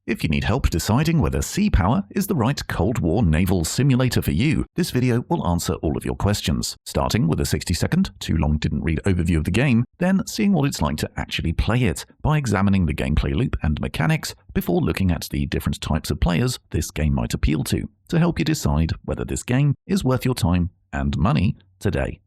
If you need help deciding whether Sea Power is the right Cold War naval simulator for you, this video will answer all of your questions, starting with a 60-second, too long didn't read overview of the game, then seeing what it's like to actually play it by examining the gameplay loop and mechanics before looking at the different types of players this game might appeal to help you decide whether this game is worth your time and money today.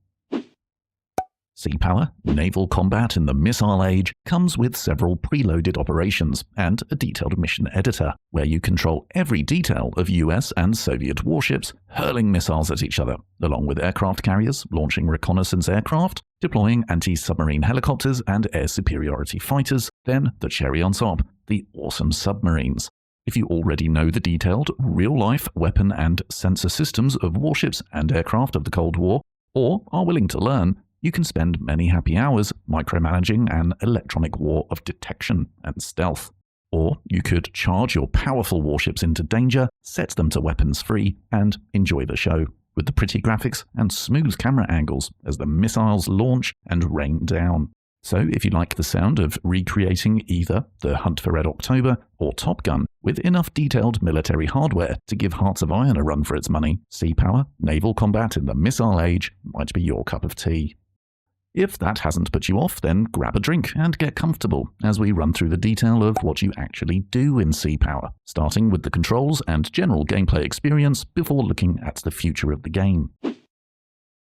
Sea Power, naval combat in the missile age, comes with several preloaded operations and a detailed mission editor, where you control every detail of US and Soviet warships hurling missiles at each other, along with aircraft carriers launching reconnaissance aircraft, deploying anti-submarine helicopters and air superiority fighters, then, the cherry on top, the awesome submarines. If you already know the detailed, real-life weapon and sensor systems of warships and aircraft of the Cold War, or are willing to learn, you can spend many happy hours micromanaging an electronic war of detection and stealth. Or you could charge your powerful warships into danger, set them to weapons free, and enjoy the show, with the pretty graphics and smooth camera angles as the missiles launch and rain down. So if you like the sound of recreating either The Hunt for Red October or Top Gun with enough detailed military hardware to give Hearts of Iron a run for its money, Sea Power, naval combat in the missile age might be your cup of tea. If that hasn't put you off, then grab a drink and get comfortable as we run through the detail of what you actually do in Sea Power, starting with the controls and general gameplay experience before looking at the future of the game.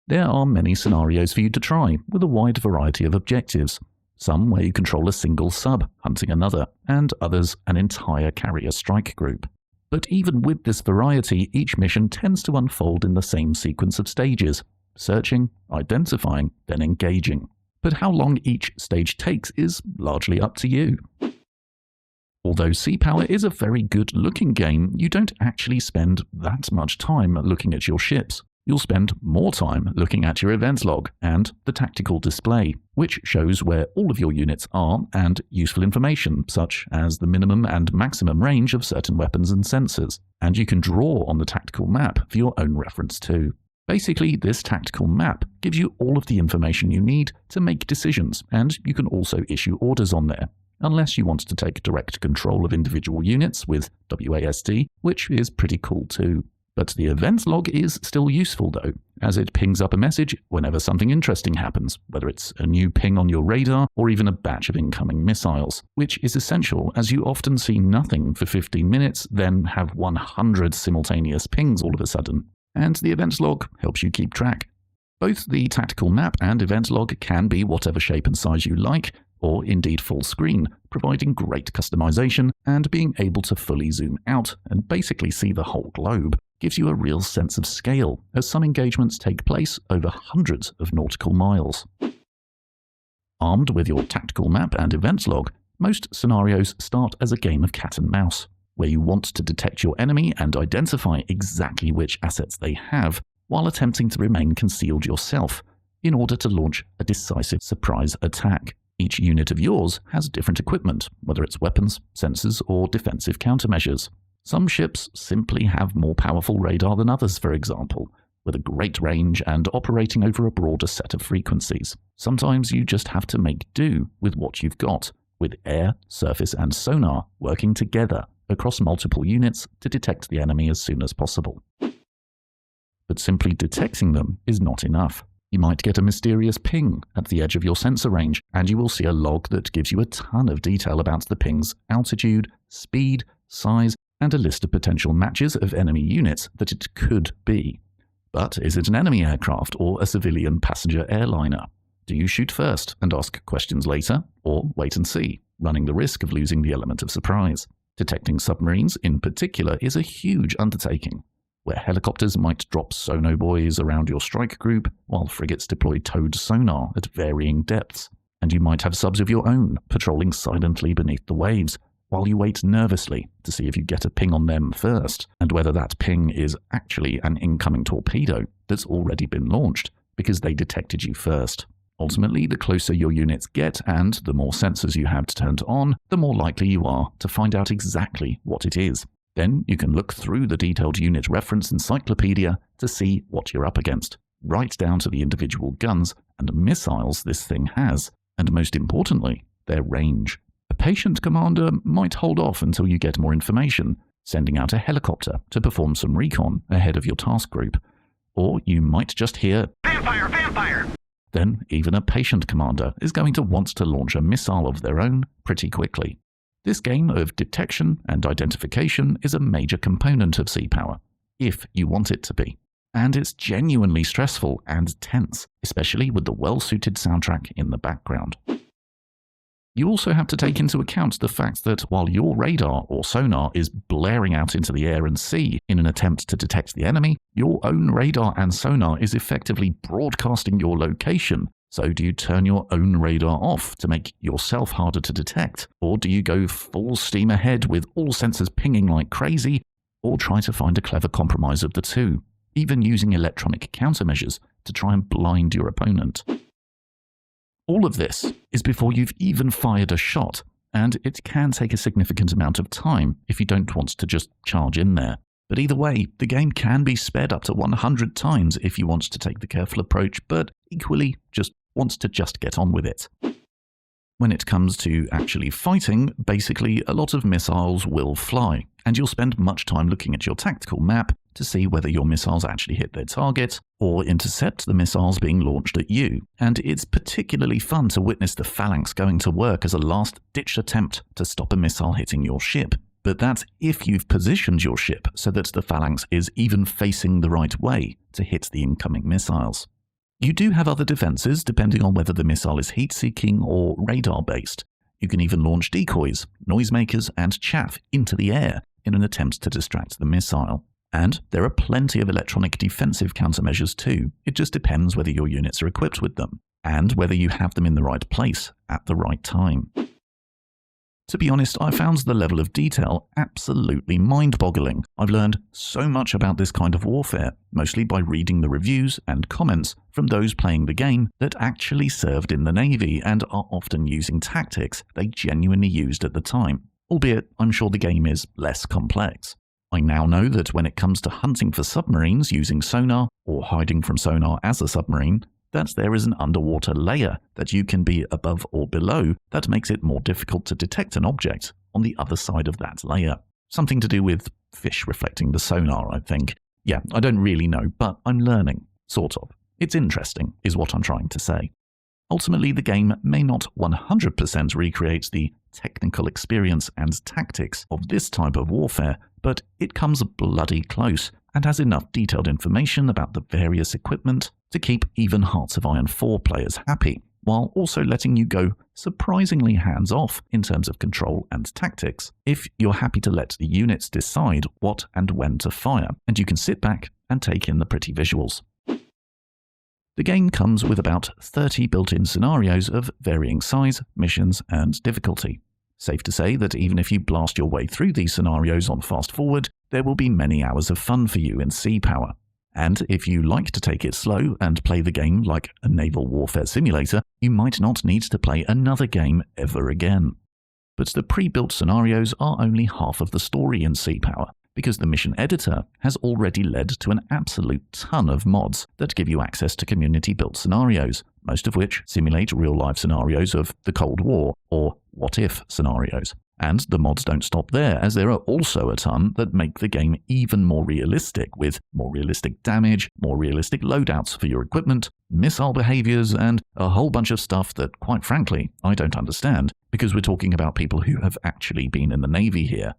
There are many scenarios for you to try, with a wide variety of objectives. Some where you control a single sub hunting another, and others an entire carrier strike group. But even with this variety, each mission tends to unfold in the same sequence of stages: searching, identifying, then engaging. But how long each stage takes is largely up to you. Although Sea Power is a very good-looking game, you don't actually spend that much time looking at your ships. You'll spend more time looking at your events log and the tactical display, which shows where all of your units are and useful information such as the minimum and maximum range of certain weapons and sensors. And you can draw on the tactical map for your own reference too. Basically, this tactical map gives you all of the information you need to make decisions, and you can also issue orders on there, unless you want to take direct control of individual units with WASD, which is pretty cool too. But the events log is still useful though, as it pings up a message whenever something interesting happens, whether it's a new ping on your radar or even a batch of incoming missiles, which is essential as you often see nothing for 15 minutes, then have 100 simultaneous pings all of a sudden. And the events log helps you keep track. Both the tactical map and events log can be whatever shape and size you like, or indeed full screen, providing great customization, and being able to fully zoom out and basically see the whole globe gives you a real sense of scale, as some engagements take place over hundreds of nautical miles. Armed with your tactical map and events log, most scenarios start as a game of cat and mouse, where you want to detect your enemy and identify exactly which assets they have, while attempting to remain concealed yourself, in order to launch a decisive surprise attack. Each unit of yours has different equipment, whether it's weapons, sensors, or defensive countermeasures. Some ships simply have more powerful radar than others, for example, with a great range and operating over a broader set of frequencies. Sometimes you just have to make do with what you've got, with air, surface, and sonar working together across multiple units to detect the enemy as soon as possible. But simply detecting them is not enough. You might get a mysterious ping at the edge of your sensor range, and you will see a log that gives you a ton of detail about the ping's altitude, speed, size, and a list of potential matches of enemy units that it could be. But is it an enemy aircraft or a civilian passenger airliner? Do you shoot first and ask questions later, or wait and see, running the risk of losing the element of surprise? Detecting submarines in particular is a huge undertaking, where helicopters might drop sonobuoys around your strike group, while frigates deploy towed sonar at varying depths, and you might have subs of your own patrolling silently beneath the waves, while you wait nervously to see if you get a ping on them first, and whether that ping is actually an incoming torpedo that's already been launched, because they detected you first. Ultimately, the closer your units get and the more sensors you have turned on, the more likely you are to find out exactly what it is. Then you can look through the detailed unit reference encyclopedia to see what you're up against, right down to the individual guns and missiles this thing has, and most importantly, their range. A patient commander might hold off until you get more information, sending out a helicopter to perform some recon ahead of your task group. Or you might just hear, "Vampire! Vampire!" Then even a patient commander is going to want to launch a missile of their own pretty quickly. This game of detection and identification is a major component of Sea Power, if you want it to be. And it's genuinely stressful and tense, especially with the well-suited soundtrack in the background. You also have to take into account the fact that while your radar or sonar is blaring out into the air and sea in an attempt to detect the enemy, your own radar and sonar is effectively broadcasting your location. So do you turn your own radar off to make yourself harder to detect? Or do you go full steam ahead with all sensors pinging like crazy? Or try to find a clever compromise of the two, even using electronic countermeasures to try and blind your opponent? All of this is before you've even fired a shot, and it can take a significant amount of time if you don't want to just charge in there. But either way, the game can be sped up to 100 times if you want to take the careful approach, but equally just wants to just get on with it. When it comes to actually fighting, basically a lot of missiles will fly, and you'll spend much time looking at your tactical map to see whether your missiles actually hit their target or intercept the missiles being launched at you. And it's particularly fun to witness the phalanx going to work as a last-ditch attempt to stop a missile hitting your ship. But that's if you've positioned your ship so that the phalanx is even facing the right way to hit the incoming missiles. You do have other defenses depending on whether the missile is heat-seeking or radar-based. You can even launch decoys, noisemakers, and chaff into the air in an attempt to distract the missile. And there are plenty of electronic defensive countermeasures too. It just depends whether your units are equipped with them, and whether you have them in the right place at the right time. To be honest, I found the level of detail absolutely mind-boggling. I've learned so much about this kind of warfare, mostly by reading the reviews and comments from those playing the game that actually served in the Navy and are often using tactics they genuinely used at the time, albeit I'm sure the game is less complex. I now know that when it comes to hunting for submarines using sonar, or hiding from sonar as a submarine, that there is an underwater layer that you can be above or below that makes it more difficult to detect an object on the other side of that layer. Something to do with fish reflecting the sonar, I think. Yeah, I don't really know, but I'm learning, sort of. It's interesting, is what I'm trying to say. Ultimately, the game may not 100% recreate the technical experience and tactics of this type of warfare, but it comes bloody close and has enough detailed information about the various equipment to keep even Hearts of Iron 4 players happy, while also letting you go surprisingly hands-off in terms of control and tactics, if you're happy to let the units decide what and when to fire, and you can sit back and take in the pretty visuals. The game comes with about 30 built-in scenarios of varying size, missions, and difficulty. Safe to say that even if you blast your way through these scenarios on fast forward, there will be many hours of fun for you in Sea Power. And if you like to take it slow and play the game like a naval warfare simulator, you might not need to play another game ever again. But the pre-built scenarios are only half of the story in Sea Power, because the mission editor has already led to an absolute ton of mods that give you access to community-built scenarios, most of which simulate real-life scenarios of the Cold War, or what-if scenarios. And the mods don't stop there, as there are also a ton that make the game even more realistic, with more realistic damage, more realistic loadouts for your equipment, missile behaviors, and a whole bunch of stuff that, quite frankly, I don't understand, because we're talking about people who have actually been in the Navy here.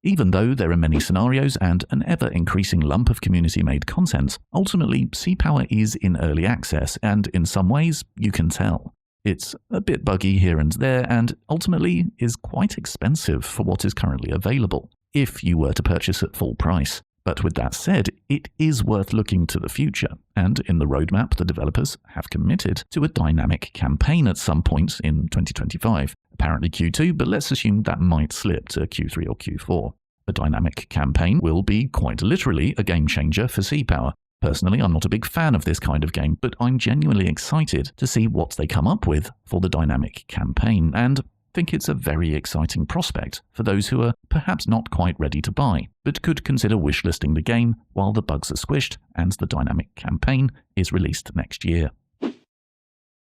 Even though there are many scenarios and an ever-increasing lump of community-made content, ultimately Sea Power is in early access, and in some ways, you can tell. It's a bit buggy here and there, and ultimately is quite expensive for what is currently available, if you were to purchase at full price. But with that said, it is worth looking to the future, and in the roadmap the developers have committed to a dynamic campaign at some point in 2025. Apparently Q2, but let's assume that might slip to Q3 or Q4. A dynamic campaign will be quite literally a game changer for Sea Power. Personally, I'm not a big fan of this kind of game, but I'm genuinely excited to see what they come up with for the dynamic campaign, and think it's a very exciting prospect for those who are perhaps not quite ready to buy, but could consider wishlisting the game while the bugs are squished and the dynamic campaign is released next year.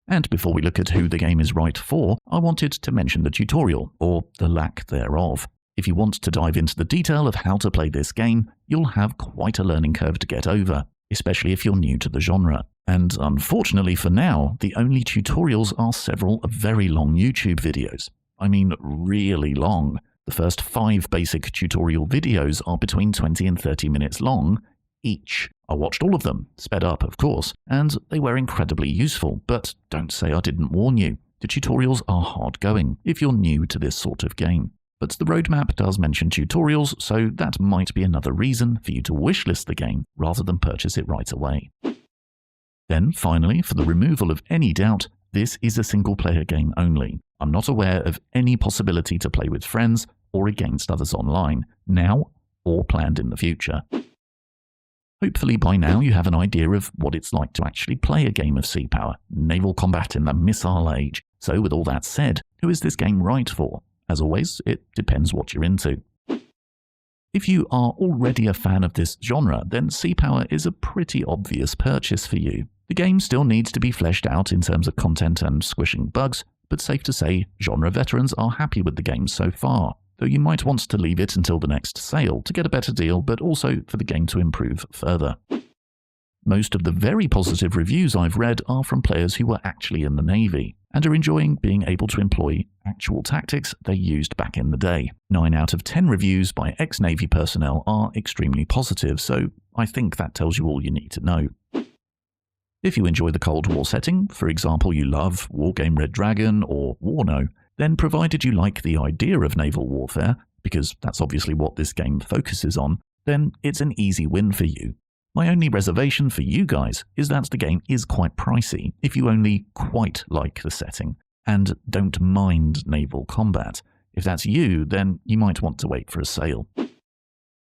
And before we look at who the game is right for, I wanted to mention the tutorial, or the lack thereof. If you want to dive into the detail of how to play this game, you'll have quite a learning curve to get over, especially if you're new to the genre. And unfortunately for now, the only tutorials are several very long YouTube videos. I mean, really long. The first 5 basic tutorial videos are between 20 and 30 minutes long each. I watched all of them, sped up of course, and they were incredibly useful, but don't say I didn't warn you. The tutorials are hard going if you're new to this sort of game. But the roadmap does mention tutorials, so that might be another reason for you to wishlist the game rather than purchase it right away. Then finally, for the removal of any doubt, this is a single-player game only. I'm not aware of any possibility to play with friends or against others online, now or planned in the future. Hopefully by now you have an idea of what it's like to actually play a game of sea power, naval combat in the missile age. So with all that said, who is this game right for? As always, it depends what you're into. If you are already a fan of this genre, then Sea Power is a pretty obvious purchase for you. The game still needs to be fleshed out in terms of content and squishing bugs, but safe to say, genre veterans are happy with the game so far, though you might want to leave it until the next sale to get a better deal, but also for the game to improve further. Most of the very positive reviews I've read are from players who were actually in the Navy, and are enjoying being able to employ actual tactics they used back in the day. 9 out of 10 reviews by ex-Navy personnel are extremely positive, so I think that tells you all you need to know. If you enjoy the Cold War setting, for example you love Wargame Red Dragon or Warno, then provided you like the idea of naval warfare, because that's obviously what this game focuses on, then it's an easy win for you. My only reservation for you guys is that the game is quite pricey if you only quite like the setting, and don't mind naval combat. If that's you, then you might want to wait for a sale.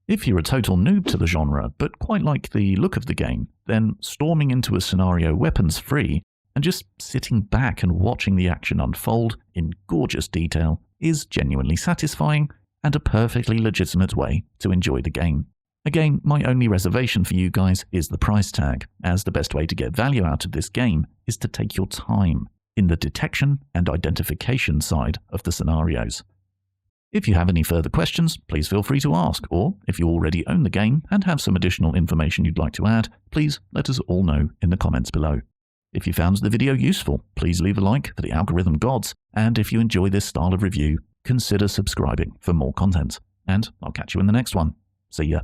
If you're a total noob to the genre, but quite like the look of the game, then storming into a scenario weapons-free and just sitting back and watching the action unfold in gorgeous detail is genuinely satisfying and a perfectly legitimate way to enjoy the game. Again, my only reservation for you guys is the price tag, as the best way to get value out of this game is to take your time in the detection and identification side of the scenarios. If you have any further questions, please feel free to ask, or if you already own the game and have some additional information you'd like to add, please let us all know in the comments below. If you found the video useful, please leave a like for the algorithm gods, and if you enjoy this style of review, consider subscribing for more content. And I'll catch you in the next one. See ya.